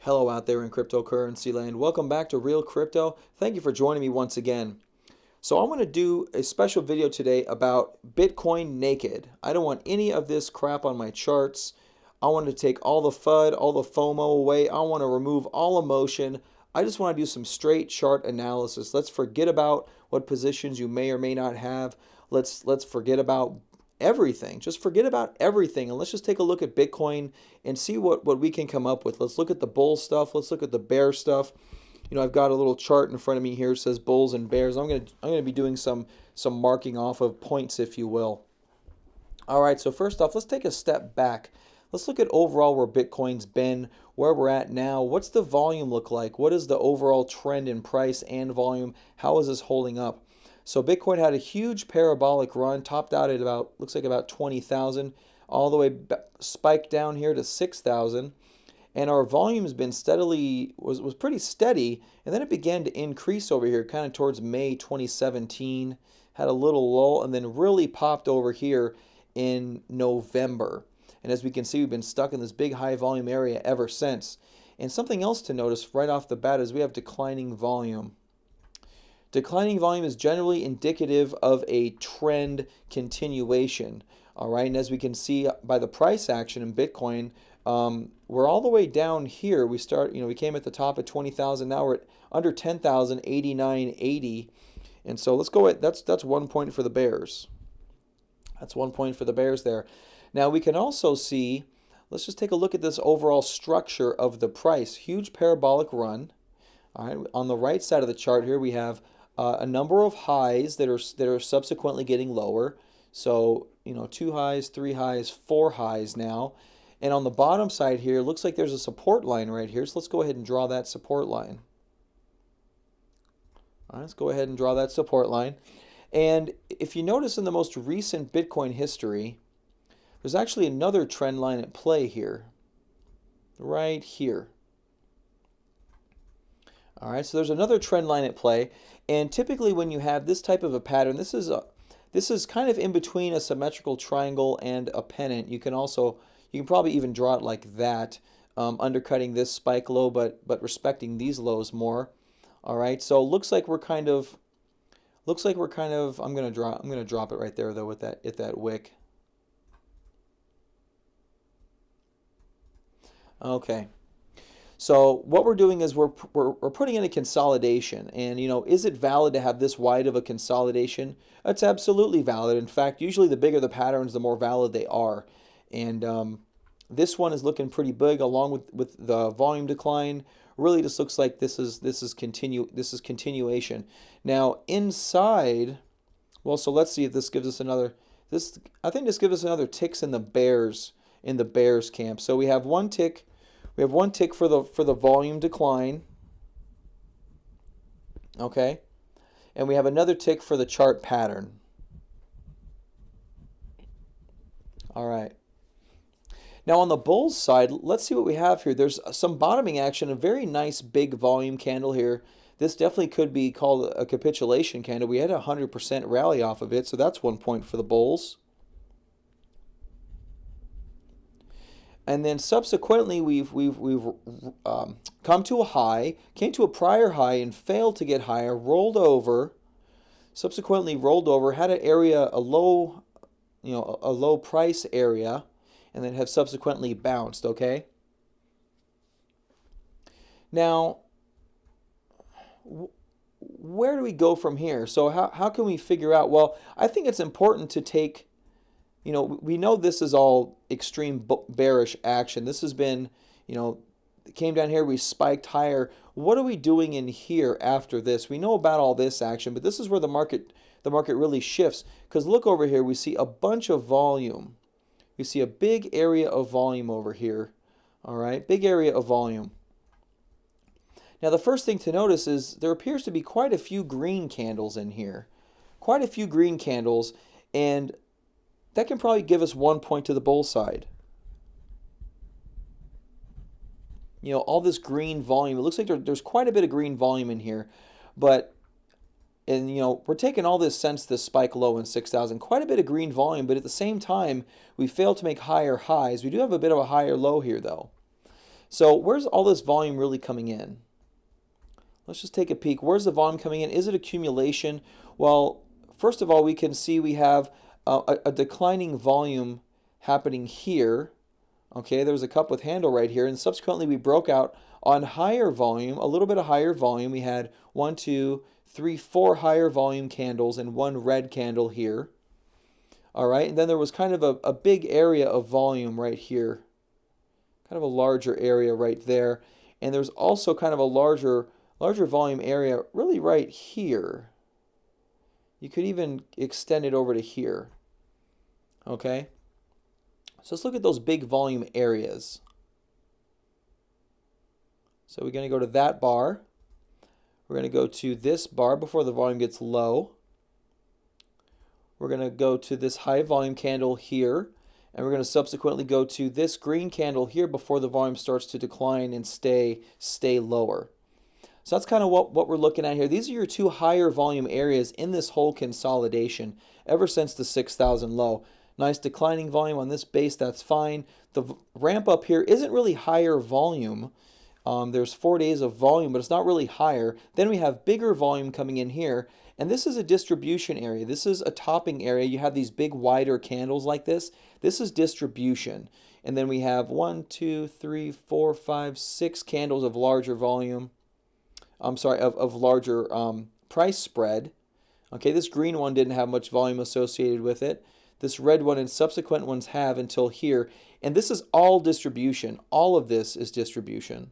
Hello out there in cryptocurrency land. Welcome back to Real Crypto. Thank you for joining me once again. So I'm going to do a special video today about Bitcoin naked. I don't want any of this crap on my charts. I want to take all the FUD, all the FOMO away. I want to remove all emotion. I just want to do some straight chart analysis. Let's forget about what positions you may or may not have. Let's forget about everything. Just forget about everything and let's just take a look at Bitcoin and see what we can come up with. Let's look at the bull stuff. Let's look at the bear stuff. You know, I've got a little chart in front of me here. It says bulls and bears. I'm gonna be doing some marking off of points, if you will. All right. So first off, let's take a step back. Let's look at overall where Bitcoin's been, where we're at now. What's the volume look like? What is the overall trend in price and volume? How is this holding up? So Bitcoin had a huge parabolic run, topped out at about, looks like about 20,000, all the way spiked down here to 6,000. And our volume has been steadily, was pretty steady, and then it began to increase over here kind of towards May 2017, had a little lull, and then really popped over here in November. And as we can see, we've been stuck in this big high volume area ever since. And something else to notice right off the bat is we have declining volume. Declining volume is generally indicative of a trend continuation. All right, and as we can see by the price action in Bitcoin, we're all the way down here. We came at the top at 20,000. Now we're at under 10,000, 89.80. And so let's go at that's 1 point for the bears. That's 1 point for the bears there. Now we can also see, let's just take a look at this overall structure of the price. Huge parabolic run. All right, on the right side of the chart here we have a number of highs that are subsequently getting lower. So, you know, 2 highs, 3 highs, 4 highs now. And on the bottom side here, it looks like there's a support line right here. So let's go ahead and draw that support line. All right, let's go ahead and draw that support line. And if you notice in the most recent Bitcoin history, there's actually another trend line at play here, right here. All right, so there's another trend line at play, and typically when you have this type of a pattern, this is kind of in between a symmetrical triangle and a pennant. You can probably even draw it like that, undercutting this spike low, but respecting these lows more. All right, so looks like we're kind of. I'm gonna drop it right there though with that wick. Okay. So what we're doing is we're putting in a consolidation, and you know, is it valid to have this wide of a consolidation? It's absolutely valid. In fact, usually the bigger the patterns, the more valid they are. And this one is looking pretty big, along with the volume decline. Really, just looks like this is continuation. Now inside, well, so let's see if this gives us another. I think this gives us another ticks in the bears camp. So we have one tick. We have one tick for the volume decline, okay, and we have another tick for the chart pattern. All right. Now on the bulls side, let's see what we have here. There's some bottoming action, a very nice big volume candle here. This definitely could be called a capitulation candle. We had a 100% rally off of it, so that's 1 point for the bulls. And then subsequently, we've come to a high, came to a prior high and failed to get higher, rolled over, subsequently rolled over, had an area, a low price area, and then have subsequently bounced, okay? Now, where do we go from here? So how can we figure out? Well, I think it's important to take, you know, we know this is all extreme bearish action. This has been, you know, came down here, we spiked higher. What are we doing in here after this? We know about all this action, but this is where the market really shifts. Because look over here, we see a bunch of volume. We see a big area of volume over here. All right, big area of volume. Now the first thing to notice is there appears to be quite a few green candles in here. Quite a few green candles, and that can probably give us 1 point to the bull side. You know, all this green volume, it looks like there's quite a bit of green volume in here, and you know, we're taking all this since this spike low in 6,000, quite a bit of green volume, but at the same time, we failed to make higher highs. We do have a bit of a higher low here though. So where's all this volume really coming in? Let's just take a peek. Where's the volume coming in? Is it accumulation? Well, first of all, we can see we have a declining volume happening here. Okay, there was a cup with handle right here, and subsequently we broke out on higher volume, a little bit of higher volume. We had 1, 2, 3, 4 higher volume candles and 1 red candle here. All right, and then there was kind of a big area of volume right here, kind of a larger area right there, and there's also kind of a larger volume area really right here. You could even extend it over to here. Okay, so let's look at those big volume areas. So we're going to go to that bar. We're going to go to this bar before the volume gets low. We're going to go to this high volume candle here, and we're going to subsequently go to this green candle here before the volume starts to decline and stay lower. So that's kind of what we're looking at here. These are your 2 higher volume areas in this whole consolidation ever since the 6,000 low. Nice declining volume on this base, that's fine. The ramp up here isn't really higher volume. There's 4 days of volume, but it's not really higher. Then we have bigger volume coming in here, and this is a distribution area. This is a topping area. You have these big wider candles like this. This is distribution. And then we have 1, 2, 3, 4, 5, 6 candles of larger volume. I'm sorry, of larger price spread. Okay, this green one didn't have much volume associated with it. This red one and subsequent ones have until here. And this is all distribution. All of this is distribution.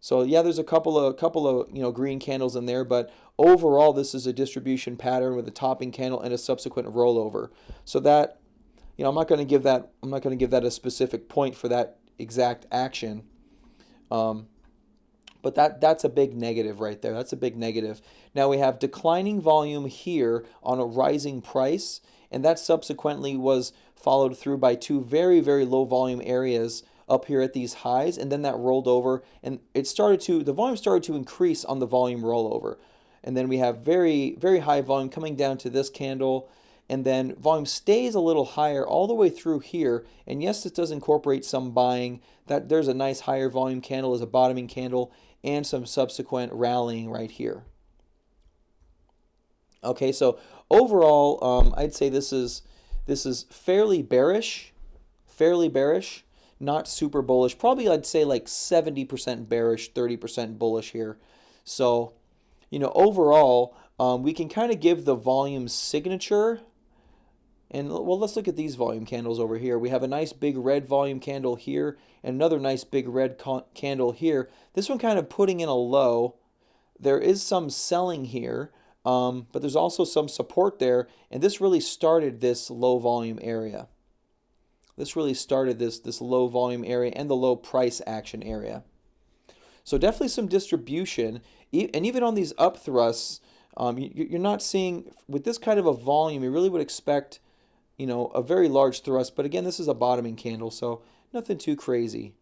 So yeah, there's a couple of green candles in there, but overall this is a distribution pattern with a topping candle and a subsequent rollover. So that, I'm not going to give that a specific point for that exact action. But that's a big negative right there. That's a big negative. Now we have declining volume here on a rising price, and that subsequently was followed through by 2 very, very low volume areas up here at these highs, and then that rolled over, and the volume started to increase on the volume rollover. And then we have very, very high volume coming down to this candle, and then volume stays a little higher all the way through here. And yes, this does incorporate some buying. That there's a nice higher volume candle as a bottoming candle, and some subsequent rallying right here. Okay, so overall, I'd say this is fairly bearish, not super bullish. Probably I'd say like 70% bearish, 30% bullish here. So, overall, we can kind of give the volume signature. And well, let's look at these volume candles over here. We have a nice big red volume candle here, and another nice big red candle here. This one kind of putting in a low. There is some selling here, but there's also some support there, and this really started this low volume area. This really started this low volume area and the low price action area. So definitely some distribution, and even on these up thrusts, you're not seeing, with this kind of a volume, you really would expect a very large thrust. But again, this is a bottoming candle, so nothing too crazy.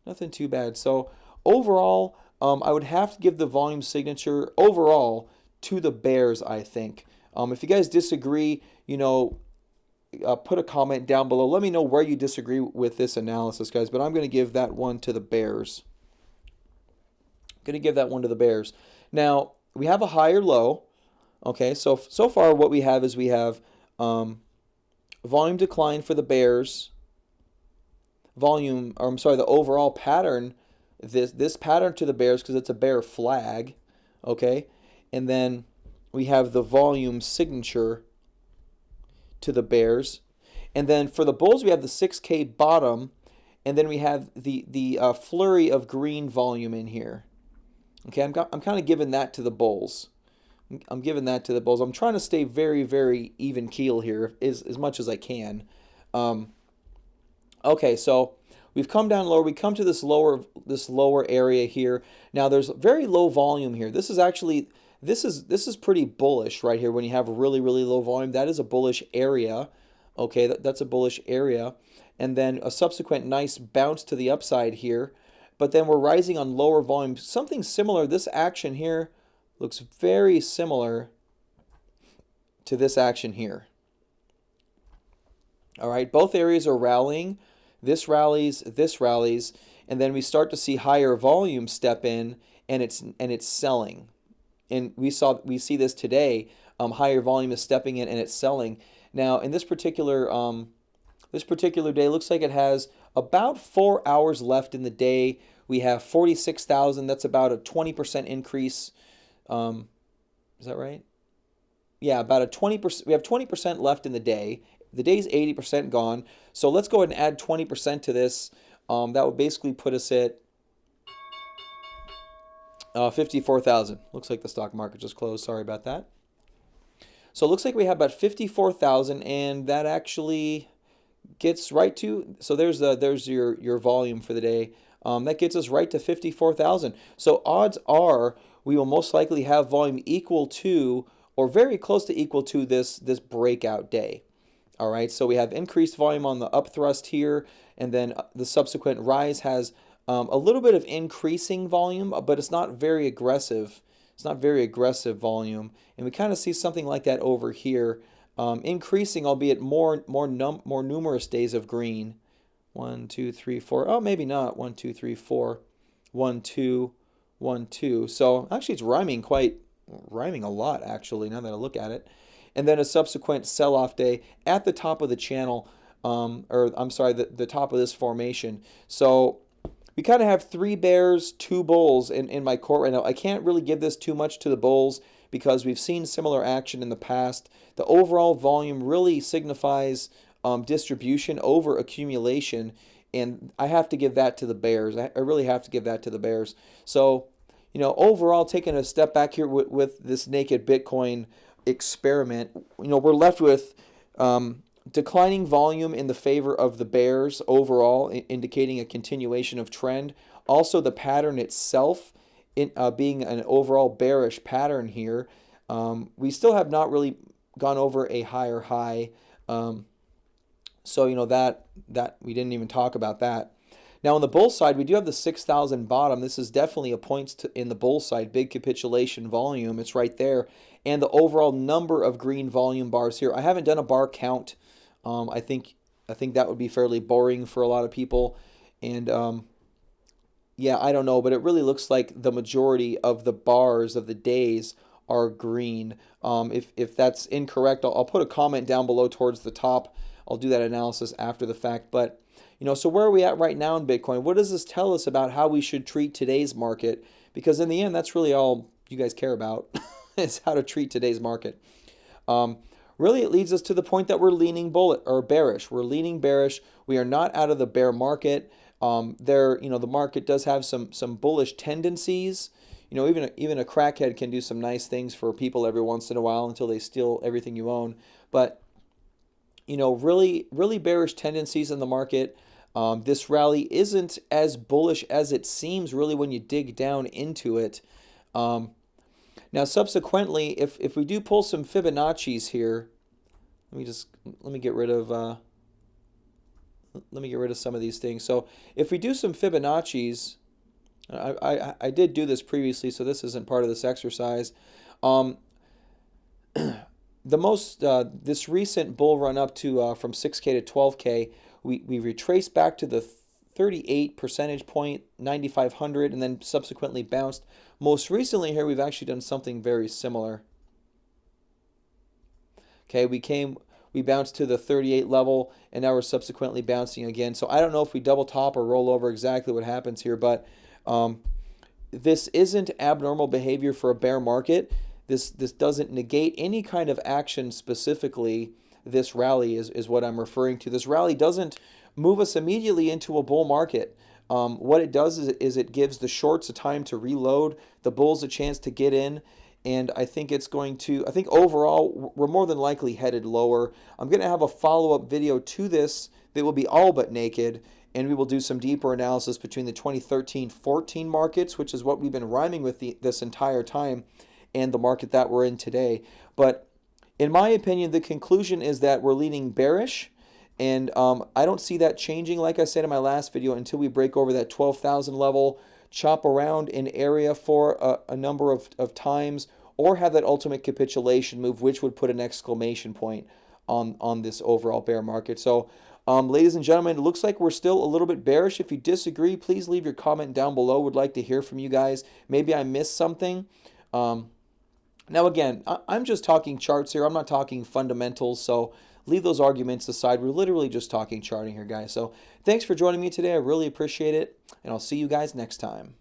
Nothing too bad. So overall, I would have to give the volume signature overall to the bears, I think. If you guys disagree, put a comment down below. Let me know where you disagree with this analysis, guys. But I'm going to give that one to the bears. Now, we have a higher low. Okay, so far what we have is we have volume decline for the bears. The overall pattern, this pattern to the bears, because it's a bear flag. Okay, and then we have the volume signature to the bears, and then for the bulls we have the 6K bottom, and then we have the flurry of green volume in here. Okay, I'm kind of giving that to the bulls. I'm giving that to the bulls. I'm trying to stay very, very even keel here as much as I can. Okay, so we've come down lower. We come to this lower area here. Now there's very low volume here. This is pretty bullish right here when you have really, really low volume. That is a bullish area. Okay, that's a bullish area. And then a subsequent nice bounce to the upside here. But then we're rising on lower volume. Something similar, this action here looks very similar to this action here. All right, both areas are rallying. this rallies, and then we start to see higher volume step in, and it's selling. And we see this today. Higher volume is stepping in and it's selling. Now in this particular day, looks like it has about 4 hours left in the day. We have 46,000. That's about a 20% increase. Is that right? Yeah, about a 20%. We have 20% left in the day. The day's 80% gone. So let's go ahead and add 20% to this. That would basically put us at 54,000. Looks like the stock market just closed. Sorry about that. So it looks like we have about 54,000, and that actually gets right to, so there's your volume for the day. That gets us right to 54,000. So odds are we will most likely have volume equal to or very close to equal to this breakout day. All right, so we have increased volume on the up thrust here, and then the subsequent rise has a little bit of increasing volume, but it's not very aggressive. It's not very aggressive volume, and we kind of see something like that over here, increasing, albeit more numerous days of green. 1, 2, 3, 4. Oh, maybe not. 1, 2, 3, 4. 1, 2, 1, 2. So actually, it's rhyming a lot. Actually, now that I look at it, and then a subsequent sell-off day at the top of the channel, or I'm sorry, the top of this formation. So we kind of have 3 bears, 2 bulls in my court right now. I can't really give this too much to the bulls because we've seen similar action in the past. The overall volume really signifies distribution over accumulation, and I have to give that to the bears. I really have to give that to the bears. So, overall, taking a step back here with this naked Bitcoin experiment, we're left with declining volume in the favor of the bears overall, indicating a continuation of trend. Also, the pattern itself being an overall bearish pattern here. We still have not really gone over a higher high. So that we didn't even talk about that. Now on the bull side, we do have the 6,000 bottom. This is definitely a point in the bull side, big capitulation volume. It's right there, and the overall number of green volume bars here. I haven't done a bar count. I think that would be fairly boring for a lot of people, and yeah, I don't know, but it really looks like the majority of the bars of the days are green. If that's incorrect, I'll put a comment down below towards the top. I'll do that analysis after the fact. But, so where are we at right now in Bitcoin? What does this tell us about how we should treat today's market? Because in the end, that's really all you guys care about is how to treat today's market. Really, it leads us to the point that we're leaning bearish. We're leaning bearish. We are not out of the bear market. The market does have some bullish tendencies. Even a crackhead can do some nice things for people every once in a while until they steal everything you own. But really bearish tendencies in the market. This rally isn't as bullish as it seems really when you dig down into it. Now subsequently, if we do pull some Fibonacci's here, let me get rid of some of these things. So if we do some Fibonacci's, I did do this previously, so this isn't part of this exercise. This recent bull run up to from 6K to 12K, we retraced back to the 38 percentage point, 9,500, and then subsequently bounced. Most recently here, we've actually done something very similar. Okay, we bounced to the 38 level, and now we're subsequently bouncing again. So I don't know if we double top or roll over exactly what happens here, but this isn't abnormal behavior for a bear market. This doesn't negate any kind of action specifically. This rally is what I'm referring to. This rally doesn't move us immediately into a bull market. What it does is it gives the shorts a time to reload, the bulls a chance to get in, and I think overall we're more than likely headed lower. I'm going to have a follow-up video to this that will be all but naked, and we will do some deeper analysis between the 2013-14 markets, which is what we've been rhyming with this entire time, and the market that we're in today. But in my opinion, the conclusion is that we're leaning bearish, and I don't see that changing, like I said in my last video, until we break over that 12,000 level, chop around in area for a number of times, or have that ultimate capitulation move, which would put an exclamation point on this overall bear market. So Ladies and gentlemen, it looks like we're still a little bit bearish. If you disagree, please leave your comment down below. Would like to hear from you guys. Maybe I missed something. Now, again, I'm just talking charts here. I'm not talking fundamentals, so leave those arguments aside. We're literally just talking charting here, guys. So thanks for joining me today. I really appreciate it, and I'll see you guys next time.